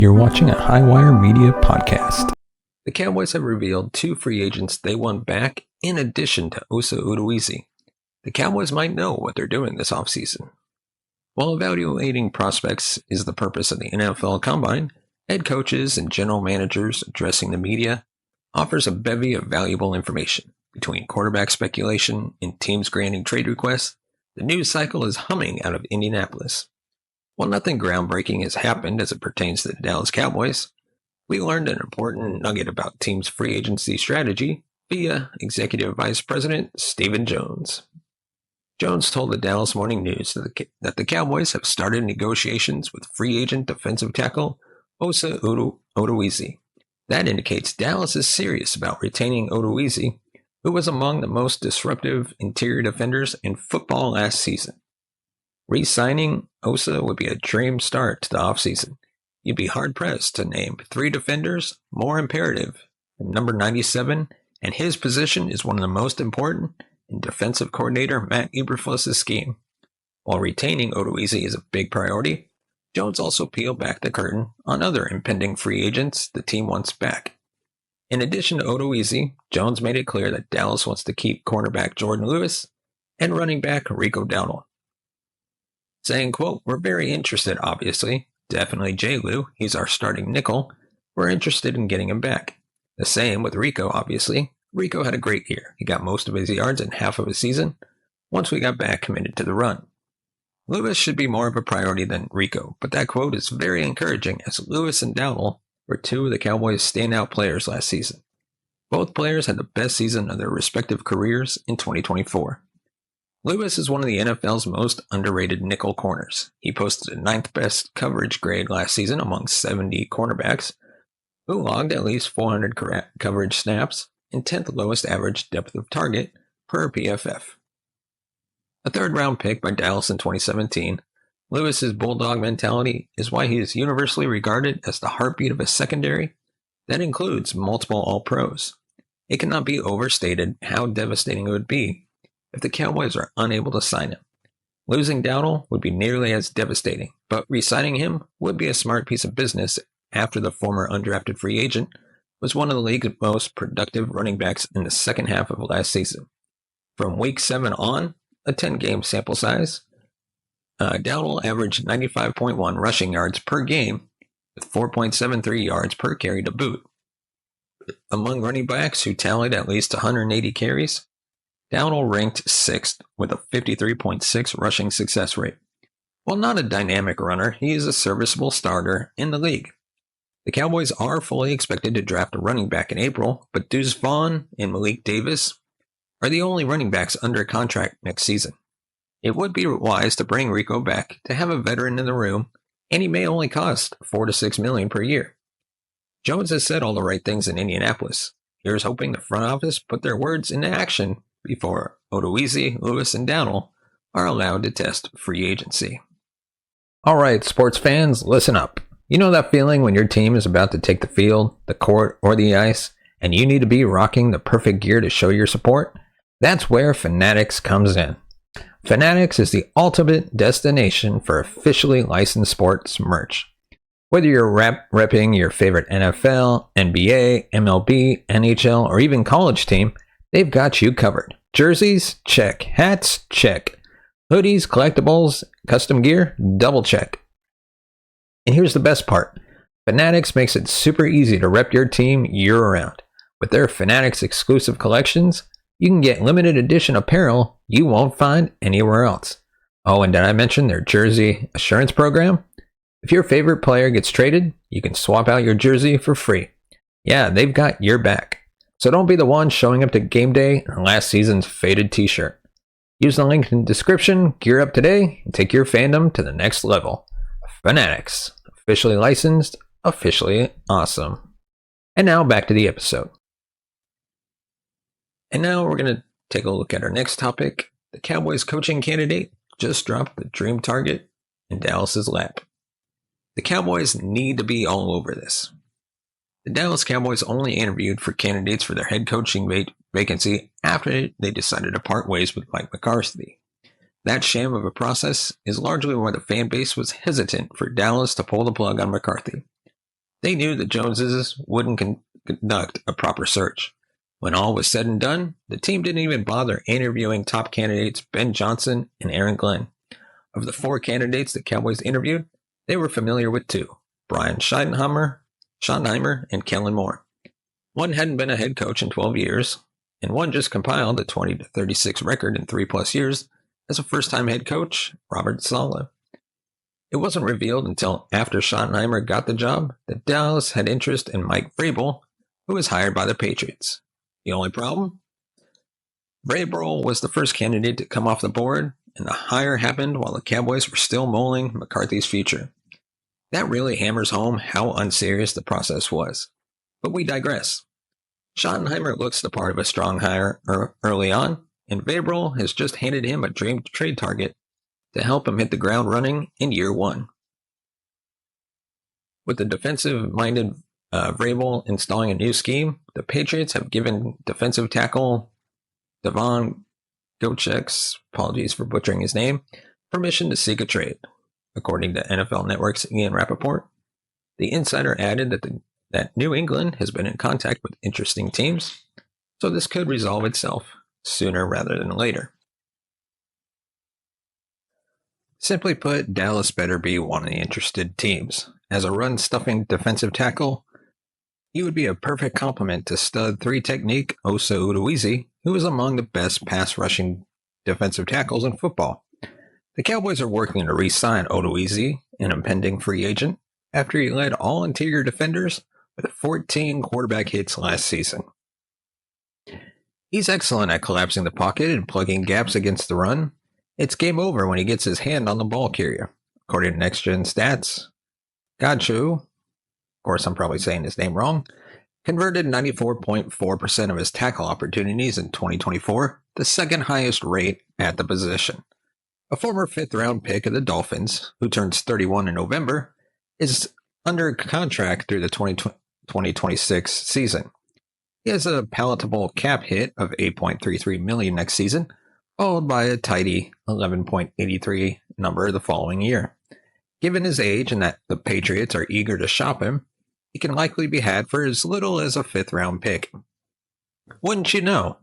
You're watching a Highwire Media podcast. The Cowboys have revealed 2 free agents they want back in addition to Osa Odighizuwa. The Cowboys might know what they're doing this offseason. While evaluating prospects is the purpose of the NFL Combine, head coaches and general managers addressing the media offers a bevy of valuable information. Between quarterback speculation and teams granting trade requests, the news cycle is humming out of Indianapolis. While nothing groundbreaking has happened as it pertains to the Dallas Cowboys, we learned an important nugget about team's free agency strategy via Executive Vice President Stephen Jones. Jones told the Dallas Morning News that the Cowboys have started negotiations with free agent defensive tackle Osa Odighizuwa. That indicates Dallas is serious about retaining Odighizuwa, who was among the most disruptive interior defenders in football last season. Re-signing Osa would be a dream start to the offseason. You'd be hard-pressed to name 3 defenders more imperative than number 97, and his position is one of the most important in defensive coordinator Matt Eberflus's scheme. While retaining Odighizuwa is a big priority, Jones also peeled back the curtain on other impending free agents the team wants back. In addition to Odighizuwa, Jones made it clear that Dallas wants to keep cornerback Jourdan Lewis and running back Rico Dowdle, saying, quote, "We're very interested, obviously. Definitely J-Lou. He's our starting nickel. We're interested in getting him back. The same with Rico, obviously. Rico had a great year. He got most of his yards in half of a season once we got back committed to the run. Lewis should be more of a priority than Rico, but that quote is very encouraging as Lewis and Dowdle were 2 of the Cowboys' standout players last season. Both players had the best season of their respective careers in 2024. Lewis is one of the NFL's most underrated nickel corners. He posted the 9th best coverage grade last season among 70 cornerbacks, who logged at least 400 coverage snaps and 10th lowest average depth of target per PFF. A 3rd-round pick by Dallas in 2017, Lewis's bulldog mentality is why he is universally regarded as the heartbeat of a secondary that includes multiple All-Pros. It cannot be overstated how devastating it would be if the Cowboys are unable to sign him. Losing Dowdle would be nearly as devastating, but re-signing him would be a smart piece of business after the former undrafted free agent was one of the league's most productive running backs in the second half of last season. From Week 7 on, a 10-game sample size, Dowdle averaged 95.1 rushing yards per game with 4.73 yards per carry to boot. Among running backs who tallied at least 180 carries, Dowdle ranked 6th with a 53.6 rushing success rate. While not a dynamic runner, he is a serviceable starter in the league. The Cowboys are fully expected to draft a running back in April, but Deuce Vaughn and Malik Davis are the only running backs under contract next season. It would be wise to bring Rico back to have a veteran in the room, and he may only cost $4 to $6 million per year. Jones has said all the right things in Indianapolis. Here's hoping the front office put their words into action before Odighizuwa, Lewis, and Dowdle are allowed to test free agency. All right, sports fans, listen up. You know that feeling when your team is about to take the field, the court, or the ice, and you need to be rocking the perfect gear to show your support? That's where Fanatics comes in. Fanatics is the ultimate destination for officially licensed sports merch. Whether you're repping your favorite NFL, NBA, MLB, NHL, or even college team, they've got you covered. Jerseys? Check. Hats? Check. Hoodies, collectibles, custom gear? Double check. And here's the best part. Fanatics makes it super easy to rep your team year-round. With their Fanatics exclusive collections, you can get limited edition apparel you won't find anywhere else. Oh, and did I mention their jersey assurance program? If your favorite player gets traded, you can swap out your jersey for free. Yeah, they've got your back. So don't be the one showing up to game day in last season's faded t-shirt. Use the link in the description, gear up today, and take your fandom to the next level. Fanatics. Officially licensed, officially awesome. And now back to the episode. And now we're going to take a look at our next topic. The Cowboys coaching candidate just dropped the dream target in Dallas's lap. The Cowboys need to be all over this. The Dallas Cowboys only interviewed for candidates for their head coaching vacancy after they decided to part ways with Mike McCarthy. That sham of a process is largely why the fan base was hesitant for Dallas to pull the plug on McCarthy. They knew the Joneses wouldn't conduct a proper search. When all was said and done, the team didn't even bother interviewing top candidates Ben Johnson and Aaron Glenn. Of the 4 candidates the Cowboys interviewed, they were familiar with 2, Brian Schottenheimer and Kellen Moore. One hadn't been a head coach in 12 years, and one just compiled a 20-36 record in 3+ years as a first-time head coach, Robert Saleh. It wasn't revealed until after Schottenheimer got the job that Dallas had interest in Mike Vrabel, who was hired by the Patriots. The only problem? Vrabel was the first candidate to come off the board, and the hire happened while the Cowboys were still mulling McCarthy's future. That really hammers home how unserious the process was. But we digress. Schottenheimer looks the part of a strong hire early on, and Vrabel has just handed him a dream trade target to help him hit the ground running in year 1. With the defensive-minded Vrabel installing a new scheme, the Patriots have given defensive tackle Devon Gocheks, apologies for butchering his name, permission to seek a trade. According to NFL Network's Ian Rappaport, the insider added that New England has been in contact with interesting teams, so this could resolve itself sooner rather than later. Simply put, Dallas better be one of the interested teams. As a run-stuffing defensive tackle, he would be a perfect complement to stud 3-technique Osa Odighizuwa, who is among the best pass-rushing defensive tackles in football. The Cowboys are working to re-sign Odighizuwa, an impending free agent, after he led all interior defenders with 14 quarterback hits last season. He's excellent at collapsing the pocket and plugging gaps against the run. It's game over when he gets his hand on the ball carrier. According to Next Gen Stats, Gachu, of course I'm probably saying his name wrong, converted 94.4% of his tackle opportunities in 2024, the second highest rate at the position. A former 5th-round pick of the Dolphins, who turns 31 in November, is under contract through the 2026 season. He has a palatable cap hit of $8.33 million next season, followed by a tidy $11.83 number the following year. Given his age and that the Patriots are eager to shop him, he can likely be had for as little as a 5th-round pick. Wouldn't you know,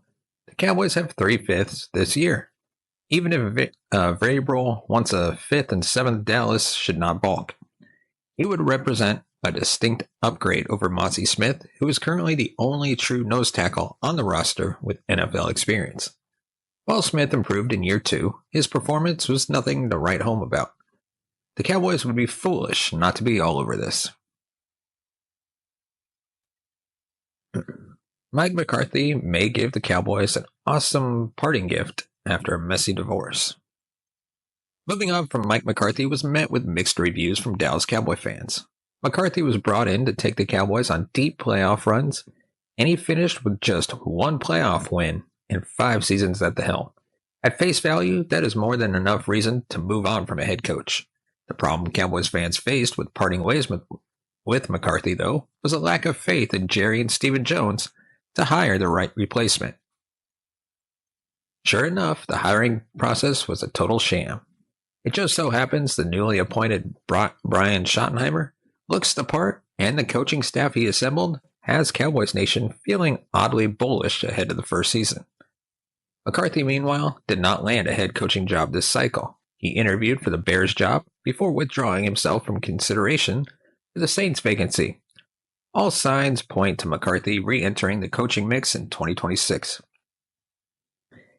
the Cowboys have 3 5ths this year. Even if Vrabel wants a 5th and 7th, Dallas should not balk. He would represent a distinct upgrade over Mozzie Smith, who is currently the only true nose tackle on the roster with NFL experience. While Smith improved in year 2, his performance was nothing to write home about. The Cowboys would be foolish not to be all over this. Mike McCarthy may give the Cowboys an awesome parting gift after a messy divorce. Moving on from Mike McCarthy was met with mixed reviews from Dallas Cowboy fans. McCarthy was brought in to take the Cowboys on deep playoff runs, and he finished with just 1 playoff win and 5 seasons at the helm. At face value, that is more than enough reason to move on from a head coach. The problem Cowboys fans faced with parting ways with McCarthy, though, was a lack of faith in Jerry and Stephen Jones to hire the right replacement. Sure enough, the hiring process was a total sham. It just so happens the newly appointed Brian Schottenheimer looks the part, and the coaching staff he assembled has Cowboys Nation feeling oddly bullish ahead of the first season. McCarthy, meanwhile, did not land a head coaching job this cycle. He interviewed for the Bears job before withdrawing himself from consideration for the Saints vacancy. All signs point to McCarthy re-entering the coaching mix in 2026.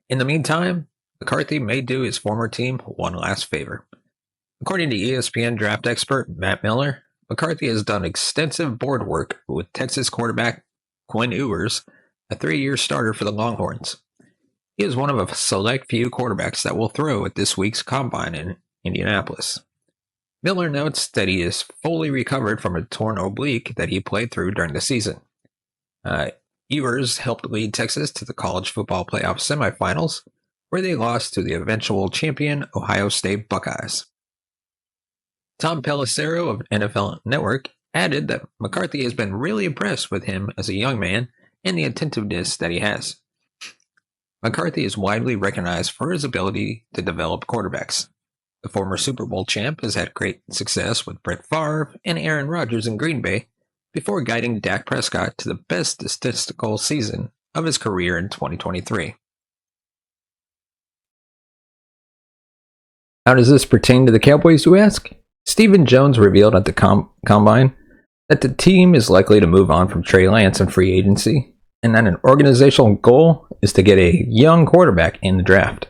In the meantime, McCarthy may do his former team one last favor. According to ESPN draft expert Matt Miller, McCarthy has done extensive board work with Texas quarterback Quinn Ewers, a 3-year starter for the Longhorns. He is one of a select few quarterbacks that will throw at this week's combine in Indianapolis. Miller notes that he is fully recovered from a torn oblique that he played through during the season. Ewers helped lead Texas to the college football playoff semifinals, where they lost to the eventual champion Ohio State Buckeyes. Tom Pelissero of NFL Network added that McCarthy has been really impressed with him as a young man and the attentiveness that he has. McCarthy is widely recognized for his ability to develop quarterbacks. The former Super Bowl champ has had great success with Brett Favre and Aaron Rodgers in Green Bay, before guiding Dak Prescott to the best statistical season of his career in 2023. How does this pertain to the Cowboys, you ask? Stephen Jones revealed at the Combine that the team is likely to move on from Trey Lance in free agency, and that an organizational goal is to get a young quarterback in the draft.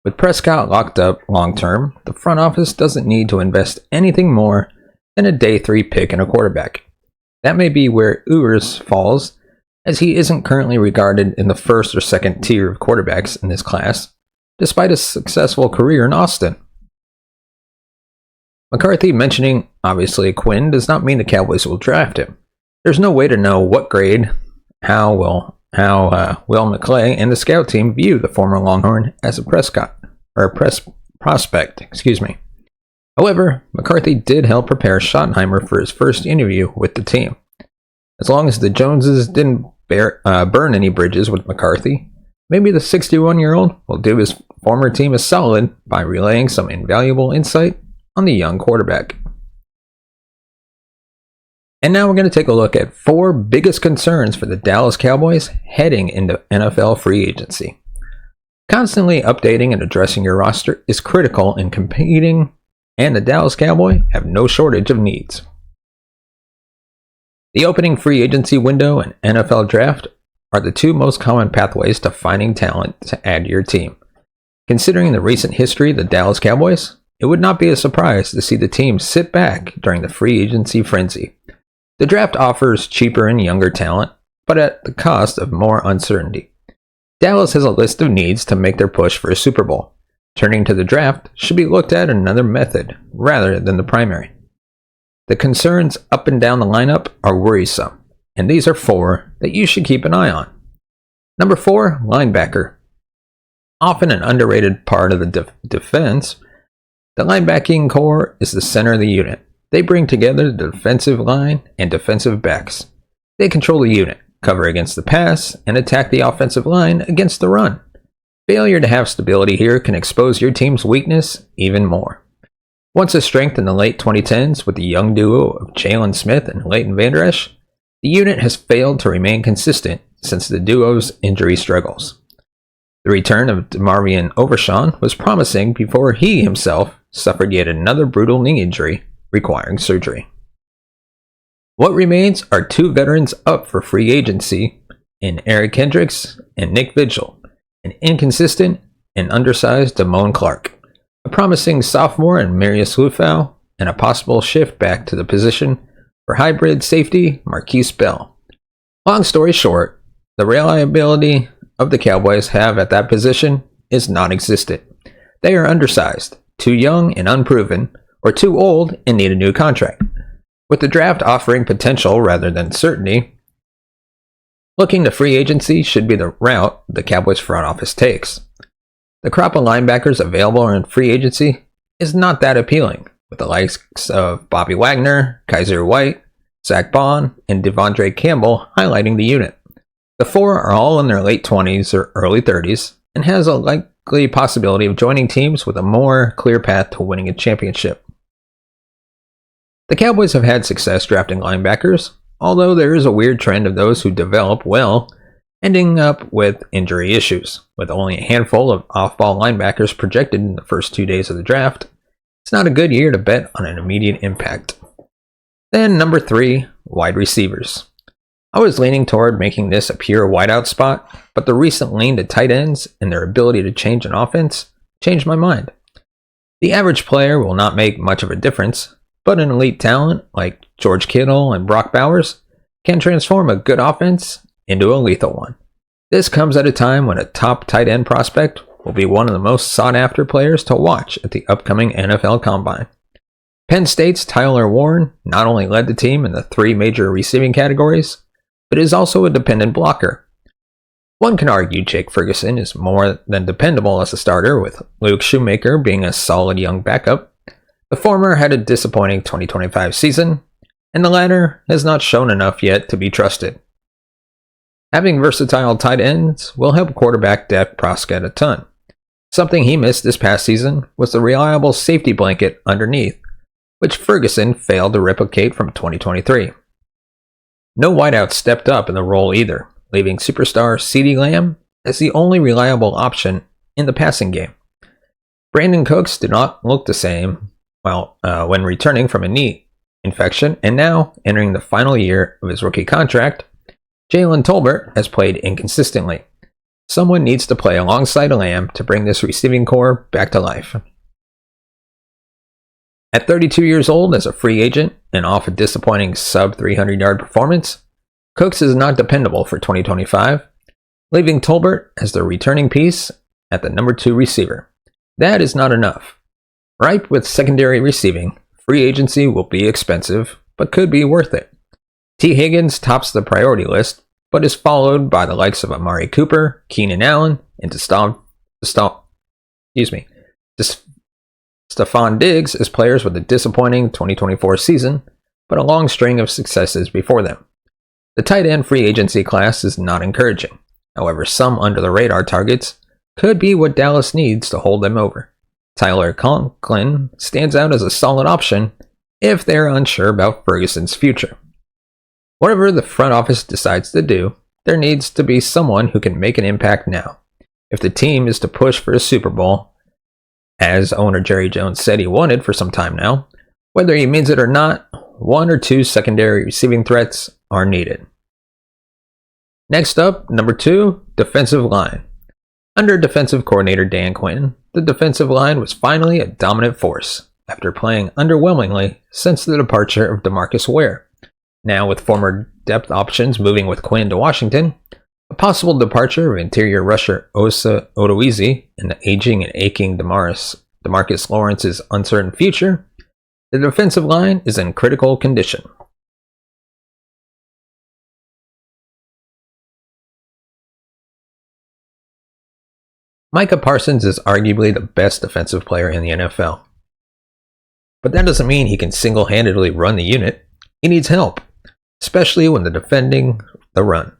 With Prescott locked up long-term, the front office doesn't need to invest anything more than a day 3 pick in a quarterback. That may be where Ewers falls, as he isn't currently regarded in the first or second tier of quarterbacks in this class, despite a successful career in Austin. McCarthy mentioning obviously Quinn does not mean the Cowboys will draft him. There's no way to know what grade, how Will McClay and the scout team view the former Longhorn as a prospect. However, McCarthy did help prepare Schottenheimer for his first interview with the team. As long as the Joneses didn't burn any bridges with McCarthy, maybe the 61-year-old will do his former team a solid by relaying some invaluable insight on the young quarterback. And now we're going to take a look at 4 biggest concerns for the Dallas Cowboys heading into NFL free agency. Constantly updating and addressing your roster is critical in competing, and the Dallas Cowboys have no shortage of needs. The opening free agency window and NFL draft are the 2 most common pathways to finding talent to add to your team. Considering the recent history of the Dallas Cowboys, it would not be a surprise to see the team sit back during the free agency frenzy. The draft offers cheaper and younger talent, but at the cost of more uncertainty. Dallas has a list of needs to make their push for a Super Bowl. Turning to the draft should be looked at another method rather than the primary. The concerns up and down the lineup are worrisome, and these are 4 that you should keep an eye on. Number 4, linebacker. Often an underrated part of the defense, the linebacking core is the center of the unit. They bring together the defensive line and defensive backs. They control the unit, cover against the pass, and attack the offensive line against the run. Failure to have stability here can expose your team's weakness even more. Once a strength in the late 2010s with the young duo of Jalen Smith and Leighton Vander Esch, the unit has failed to remain consistent since the duo's injury struggles. The return of DeMarvion Overshawn was promising before he himself suffered yet another brutal knee injury requiring surgery. What remains are 2 veterans up for free agency in Eric Kendricks and Nick Vigil, an inconsistent and undersized Damone Clark, a promising sophomore in Marius Lufau, and a possible shift back to the position for hybrid safety Marquise Bell. Long story short, the reliability of the Cowboys have at that position is non-existent. They are undersized, too young and unproven, or too old and need a new contract. With the draft offering potential rather than certainty, looking to free agency should be the route the Cowboys front office takes. The crop of linebackers available in free agency is not that appealing, with the likes of Bobby Wagner, Kaiser White, Zach Bond, and Devondre Campbell highlighting the unit. The 4 are all in their late 20s or early 30s and has a likely possibility of joining teams with a more clear path to winning a championship. The Cowboys have had success drafting linebackers, although there is a weird trend of those who develop well ending up with injury issues. With only a handful of off-ball linebackers projected in the first 2 days of the draft, it's not a good year to bet on an immediate impact. Then number 3, wide receivers. I was leaning toward making this a pure wideout spot, but the recent lean to tight ends and their ability to change an offense changed my mind. The average player will not make much of a difference, but an elite talent like George Kittle and Brock Bowers can transform a good offense into a lethal one. This comes at a time when a top tight end prospect will be one of the most sought-after players to watch at the upcoming NFL Combine. Penn State's Tyler Warren not only led the team in the 3 major receiving categories, but is also a dependent blocker. One can argue Jake Ferguson is more than dependable as a starter, with Luke Shoemaker being a solid young backup. The former had a disappointing 2025 season, and the latter has not shown enough yet to be trusted. Having versatile tight ends will help quarterback Dak Prescott a ton. Something he missed this past season was the reliable safety blanket underneath, which Ferguson failed to replicate from 2023. No wideout stepped up in the role either, leaving superstar CeeDee Lamb as the only reliable option in the passing game. Brandon Cooks did not look the same when returning from a knee infection, and now, entering the final year of his rookie contract, Jalen Tolbert has played inconsistently. Someone needs to play alongside Lamb to bring this receiving core back to life. At 32 years old as a free agent and off a disappointing sub-300-yard performance, Cooks is not dependable for 2025, leaving Tolbert as the returning piece at the number 2 receiver. That is not enough. Ripe with secondary receiving, free agency will be expensive, but could be worth it. T. Higgins tops the priority list, but is followed by the likes of Amari Cooper, Keenan Allen, and Stephon Diggs as players with a disappointing 2024 season, but a long string of successes before them. The tight end free agency class is not encouraging. However, some under-the-radar targets could be what Dallas needs to hold them over. Tyler Conklin stands out as a solid option if they're unsure about Ferguson's future. Whatever the front office decides to do, there needs to be someone who can make an impact now. If the team is to push for a Super Bowl, as owner Jerry Jones said he wanted for some time now, whether he means it or not, 1 or 2 secondary receiving threats are needed. Next up, number 2, defensive line. Under defensive coordinator Dan Quinn, the defensive line was finally a dominant force after playing underwhelmingly since the departure of DeMarcus Ware. Now, with former depth options moving with Quinn to Washington, a possible departure of interior rusher Osa Odighizuwa, and the aging and aching DeMarcus Lawrence's uncertain future, the defensive line is in critical condition. Micah Parsons is arguably the best defensive player in the NFL. But that doesn't mean he can single-handedly run the unit. He needs help, especially when defending the run.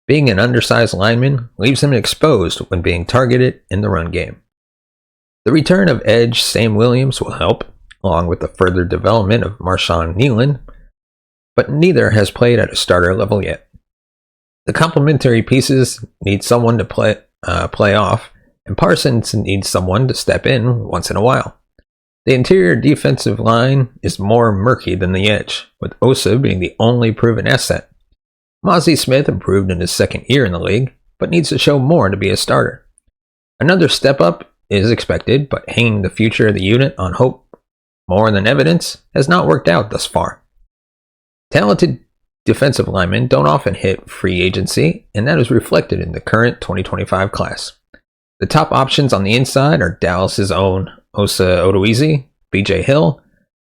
Being an undersized lineman leaves him exposed when being targeted in the run game. The return of edge Sam Williams will help, along with the further development of Marshawn Kneeland, but neither has played at a starter level yet. The complementary pieces need someone to play off, and Parsons needs someone to step in once in a while. The interior defensive line is more murky than the edge, with Osa being the only proven asset. Mozzie Smith improved in his second year in the league, but needs to show more to be a starter. Another step up is expected, but hanging the future of the unit on hope more than evidence has not worked out thus far. Talented defensive linemen don't often hit free agency, and that is reflected in the current 2025 class. The top options on the inside are Dallas's own Osa Odighizuwa, B.J. Hill,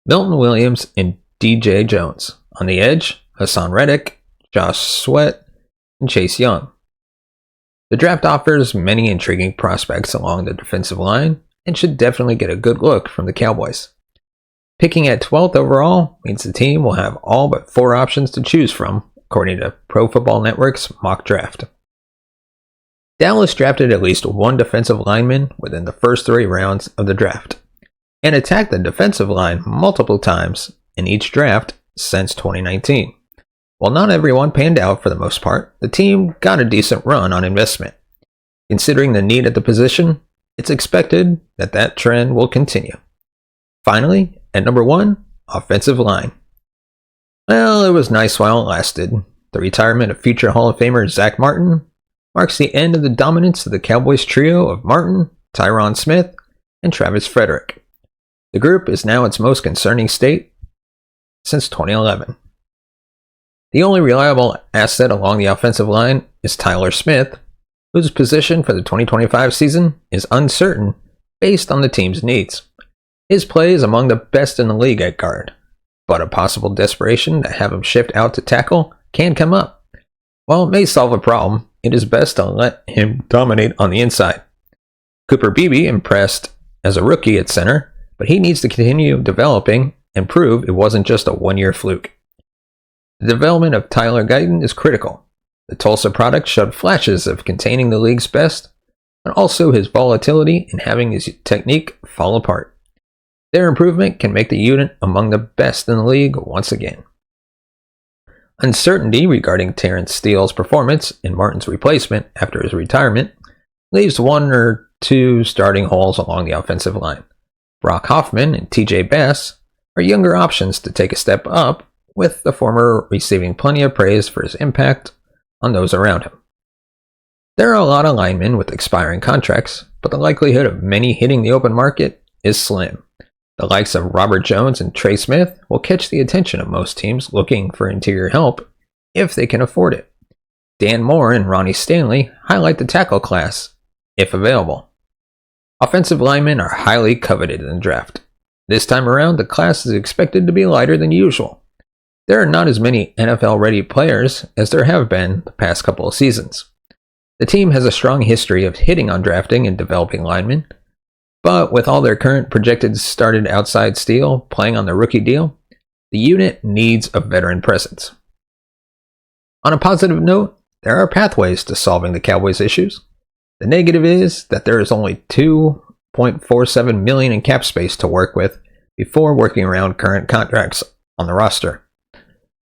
Milton Williams, and D.J. Jones. On the edge, Hassan Reddick, Josh Sweat, and Chase Young. The draft offers many intriguing prospects along the defensive line and should definitely get a good look from the Cowboys. Picking at 12th overall means the team will have all but 4 options to choose from, according to Pro Football Network's mock draft. Dallas drafted at least 1 defensive lineman within the first 3 rounds of the draft, and attacked the defensive line multiple times in each draft since 2019. While not everyone panned out for the most part, the team got a decent run on investment. Considering the need at the position, it's expected that that trend will continue. Finally, at number 1, offensive line. Well, it was nice while it lasted. The retirement of future Hall of Famer Zach Martin marks the end of the dominance of the Cowboys trio of Martin, Tyron Smith, and Travis Frederick. The group is now its most concerning state since 2011. The only reliable asset along the offensive line is Tyler Smith, whose position for the 2025 season is uncertain based on the team's needs. His play is among the best in the league at guard, but a possible desperation to have him shift out to tackle can come up. While it may solve a problem, it is best to let him dominate on the inside. Cooper Beebe impressed as a rookie at center, but he needs to continue developing and prove it wasn't just a one-year fluke. The development of Tyler Guyton is critical. The Tulsa product showed flashes of containing the league's best, but also his volatility in having his technique fall apart. Their improvement can make the unit among the best in the league once again. Uncertainty regarding Terrence Steele's performance in Martin's replacement after his retirement leaves one or two starting holes along the offensive line. Brock Hoffman and TJ Bass are younger options to take a step up, with the former receiving plenty of praise for his impact on those around him. There are a lot of linemen with expiring contracts, but the likelihood of many hitting the open market is slim. The likes of Robert Jones and Trey Smith will catch the attention of most teams looking for interior help if they can afford it. Dan Moore and Ronnie Stanley highlight the tackle class, if available. Offensive linemen are highly coveted in the draft. This time around, the class is expected to be lighter than usual. There are not as many NFL-ready players as there have been the past couple of seasons. The team has a strong history of hitting on drafting and developing linemen, but with all their current projected started outside Steele playing on the rookie deal, the unit needs a veteran presence. On a positive note, there are pathways to solving the Cowboys' issues. The negative is that there is only $2.47 million in cap space to work with before working around current contracts on the roster.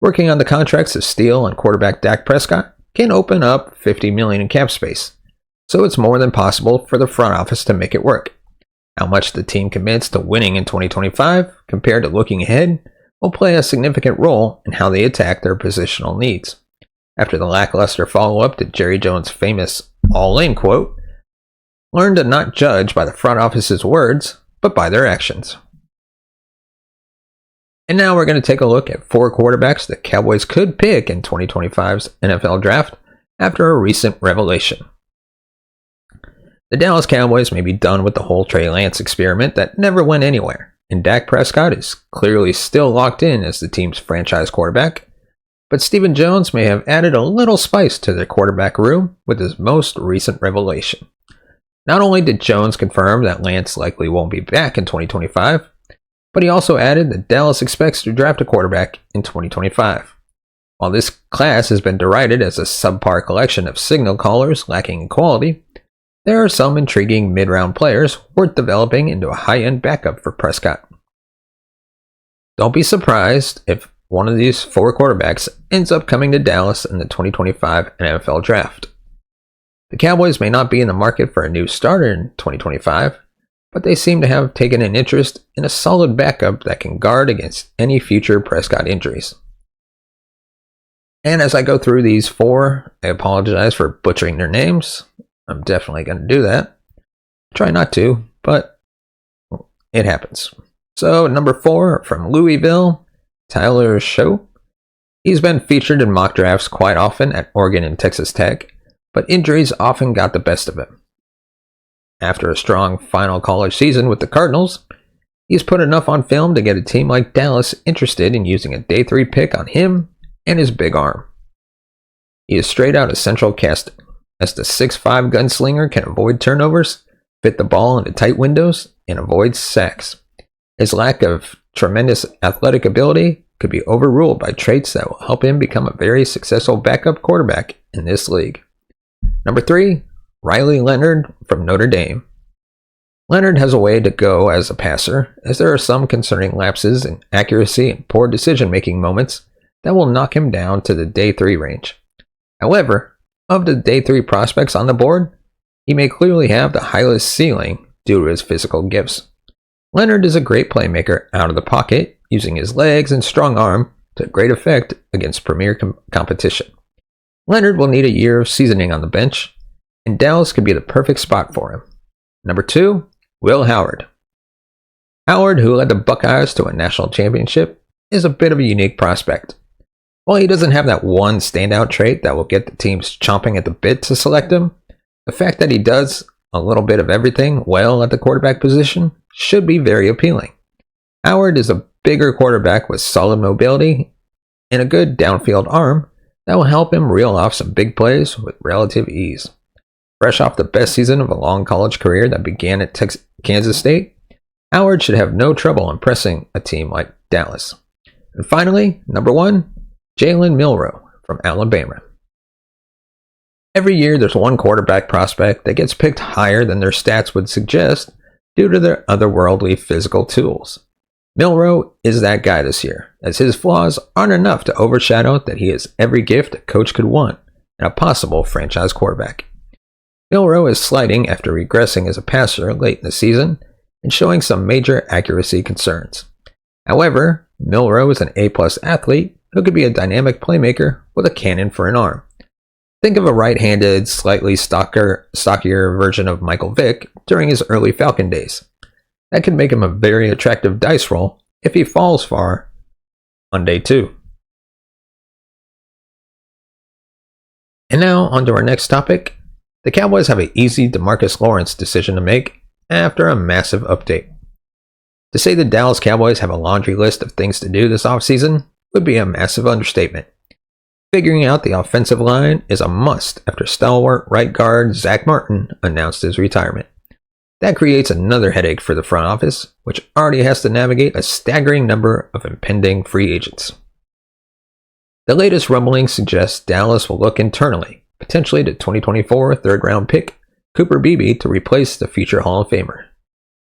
Working on the contracts of Steele and quarterback Dak Prescott can open up $50 million in cap space, so it's more than possible for the front office to make it work. How much the team commits to winning in 2025 compared to looking ahead will play a significant role in how they attack their positional needs. After the lackluster follow-up to Jerry Jones' famous all-in quote, learn to not judge by the front office's words, but by their actions. And now we're going to take a look at 4 quarterbacks the Cowboys could pick in 2025's NFL Draft after a recent revelation. The Dallas Cowboys may be done with the whole Trey Lance experiment that never went anywhere, and Dak Prescott is clearly still locked in as the team's franchise quarterback, but Stephen Jones may have added a little spice to their quarterback room with his most recent revelation. Not only did Jones confirm that Lance likely won't be back in 2025, but he also added that Dallas expects to draft a quarterback in 2025. While this class has been derided as a subpar collection of signal callers lacking in quality, there are some intriguing mid-round players worth developing into a high-end backup for Prescott. Don't be surprised if one of these 4 quarterbacks ends up coming to Dallas in the 2025 NFL Draft. The Cowboys may not be in the market for a new starter in 2025, but they seem to have taken an interest in a solid backup that can guard against any future Prescott injuries. And as I go through these 4, I apologize for butchering their names. I'm definitely going to do that. Try not to, but it happens. So, number 4 from Louisville, Tyler Show. He's been featured in mock drafts quite often at Oregon and Texas Tech, but injuries often got the best of him. After a strong final college season with the Cardinals, he's put enough on film to get a team like Dallas interested in using a day 3 pick on him and his big arm. He is straight out of central casting, as the 6'5" gunslinger can avoid turnovers, fit the ball into tight windows, and avoid sacks. His lack of tremendous athletic ability could be overruled by traits that will help him become a very successful backup quarterback in this league. Number 3, Riley Leonard from Notre Dame. Leonard has a way to go as a passer, as there are some concerning lapses in accuracy and poor decision-making moments that will knock him down to the day 3 range. However, of the day 3 prospects on the board, he may clearly have the highest ceiling due to his physical gifts. Leonard is a great playmaker out of the pocket, using his legs and strong arm to great effect against premier competition. Leonard will need a year of seasoning on the bench, and Dallas could be the perfect spot for him. Number 2, Will Howard. Howard, who led the Buckeyes to a national championship, is a bit of a unique prospect. While he doesn't have that one standout trait that will get the teams chomping at the bit to select him, the fact that he does a little bit of everything well at the quarterback position should be very appealing. Howard is a bigger quarterback with solid mobility and a good downfield arm that will help him reel off some big plays with relative ease. Fresh off the best season of a long college career that began at Kansas State, Howard should have no trouble impressing a team like Dallas. And finally, number 1, Jalen Milroe from Alabama. Every year there's one quarterback prospect that gets picked higher than their stats would suggest due to their otherworldly physical tools. Milroe is that guy this year, as his flaws aren't enough to overshadow that he has every gift a coach could want and a possible franchise quarterback. Milroe is sliding after regressing as a passer late in the season and showing some major accuracy concerns. However, Milroe is an A-plus athlete who could be a dynamic playmaker with a cannon for an arm. Think of a right-handed, slightly stockier version of Michael Vick during his early Falcon days. That could make him a very attractive dice roll if he falls far on day 2. And now, on to our next topic. The Cowboys have an easy DeMarcus Lawrence decision to make after a massive update. To say the Dallas Cowboys have a laundry list of things to do this offseason would be a massive understatement. Figuring out the offensive line is a must after stalwart right guard Zach Martin announced his retirement. That creates another headache for the front office, which already has to navigate a staggering number of impending free agents. The latest rumblings suggest Dallas will look internally, potentially to 2024 third-round pick Cooper Beebe to replace the future Hall of Famer.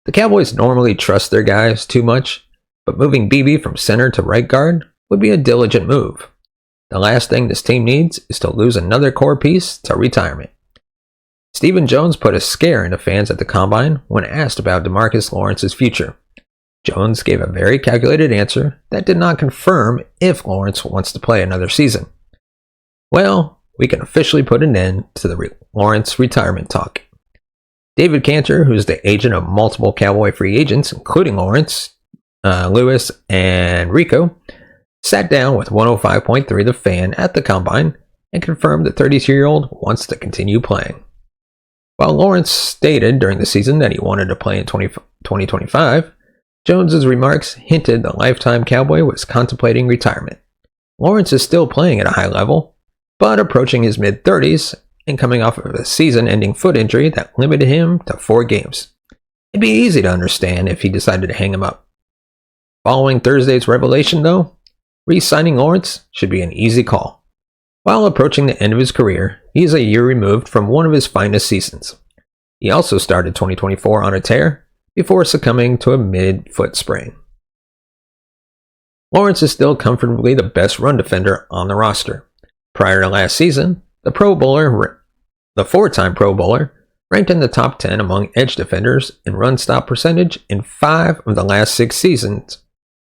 The Cowboys normally trust their guys too much, but moving Beebe from center to right guard would be a diligent move. The last thing this team needs is to lose another core piece to retirement. Stephen Jones put a scare into fans at the Combine when asked about DeMarcus Lawrence's future. Jones gave a very calculated answer that did not confirm if Lawrence wants to play another season. Well, we can officially put an end to the Lawrence retirement talk. David Cantor, who's the agent of multiple Cowboy free agents, including Lawrence, Lewis, and Rico, sat down with 105.3 The Fan at the Combine and confirmed the 32-year-old wants to continue playing. While Lawrence stated during the season that he wanted to play in 2025, Jones's remarks hinted the lifetime Cowboy was contemplating retirement. Lawrence is still playing at a high level, but approaching his mid-30s and coming off of a season-ending foot injury that limited him to 4 games. It'd be easy to understand if he decided to hang him up. Following Thursday's revelation, though, re-signing Lawrence should be an easy call. While approaching the end of his career, he is a year removed from one of his finest seasons. He also started 2024 on a tear before succumbing to a mid-foot sprain. Lawrence is still comfortably the best run defender on the roster. Prior to last season, the 4-time Pro Bowler, ranked in the top 10 among edge defenders in run stop percentage in 5 of the last 6 seasons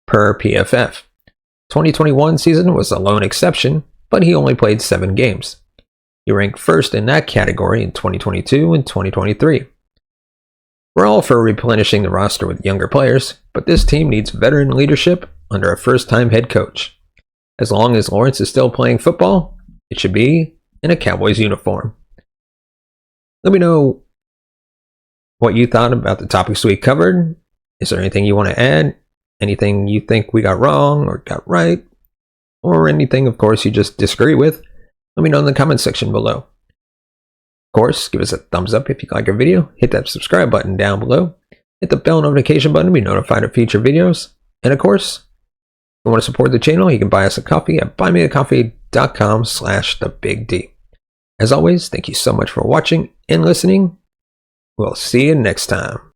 per PFF. 2021 season was the lone exception, but he only played 7 games. He ranked first in that category in 2022 and 2023. We're all for replenishing the roster with younger players, but this team needs veteran leadership under a first-time head coach. As long as Lawrence is still playing football, it should be in a Cowboys uniform. Let me know what you thought about the topics we covered. Is there anything you want to add? Anything you think we got wrong or got right? Or anything, of course, you just disagree with? Let me know in the comment section below. Of course, give us a thumbs up if you like our video. Hit that subscribe button down below. Hit the bell notification button to be notified of future videos. And of course, if you want to support the channel, you can buy us a coffee at buymeacoffee.com/thebigd. As always, thank you so much for watching and listening. We'll see you next time.